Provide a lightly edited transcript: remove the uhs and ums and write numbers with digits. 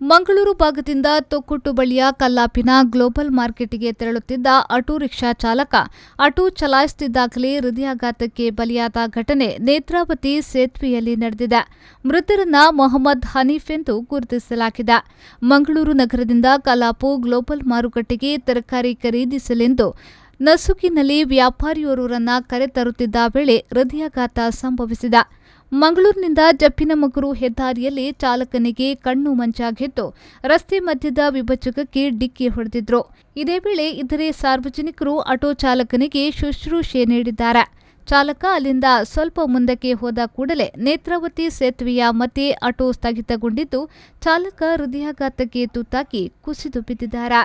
ಮಂಗಳೂರು ಭಾಗದಿಂದ ತೊಕ್ಕೊಟ್ಟು ಬಳಿಯ ಕಲ್ಲಾಪಿನ ಗ್ಲೋಬಲ್ ಮಾರ್ಕೆಟ್ಗೆ ತೆರಳುತ್ತಿದ್ದ ಆಟೋ ರಿಕ್ಷಾ ಚಾಲಕ ಆಟೋ ಚಲಾಯಿಸುತ್ತಿದ್ದಾಗಲೇ ಹೃದಯಾಘಾತಕ್ಕೆ ಬಲಿಯಾದ ಘಟನೆ ನೇತ್ರಾವತಿ ಸೇತುವೆಯಲ್ಲಿ ನಡೆದಿದೆ. ಮೃತರನ್ನ ಮೊಹಮ್ಮದ್ ಹನೀಫ್ ಎಂದು ಗುರುತಿಸಲಾಗಿದೆ. ಮಂಗಳೂರು ನಗರದಿಂದ ಕಲ್ಲಾಪು ಗ್ಲೋಬಲ್ ಮಾರುಕಟ್ಟೆಗೆ ತರಕಾರಿ ಖರೀದಿಸಲೆಂದು ನಸುಕಿನಲ್ಲಿ ವ್ಯಾಪಾರಿಯೋರ್ವರನ್ನ ಕರೆತರುತ್ತಿದ್ದ ವೇಳೆ ಹೃದಯಾಘಾತ ಸಂಭವಿಸಿದೆ. ಮಂಗಳೂರಿನಿಂದ ಜಪ್ಪಿನಮೊಗರು ಹೆದ್ದಾರಿಯಲ್ಲಿ ಚಾಲಕನಿಗೆ ಕಣ್ಣು ಮಂಚಾಗಿದ್ದು ರಸ್ತೆ ಮಧ್ಯದ ವಿಭಜಕಕ್ಕೆ ಡಿಕ್ಕಿ ಹೊಡೆದಿದ್ರು. ಇದೇ ವೇಳೆ ಇತರೆ ಸಾರ್ವಜನಿಕರು ಆಟೋ ಚಾಲಕನಿಗೆ ಶುಶ್ರೂಷೆ ನೀಡಿದ್ದಾರೆ. ಚಾಲಕ ಅಲ್ಲಿಂದ ಸ್ವಲ್ಪ ಮುಂದಕ್ಕೆ ಹೋದ ಕೂಡಲೇ ನೇತ್ರಾವತಿ ಸೇತುವೆಯ ಮಧ್ಯೆ ಆಟೋ ಸ್ಥಗಿತಗೊಂಡಿದ್ದು ಚಾಲಕ ಹೃದಯಾಘಾತಕ್ಕೆ ತುತ್ತಾಗಿ ಕುಸಿದು ಬಿದ್ದಿದ್ದಾರೆ.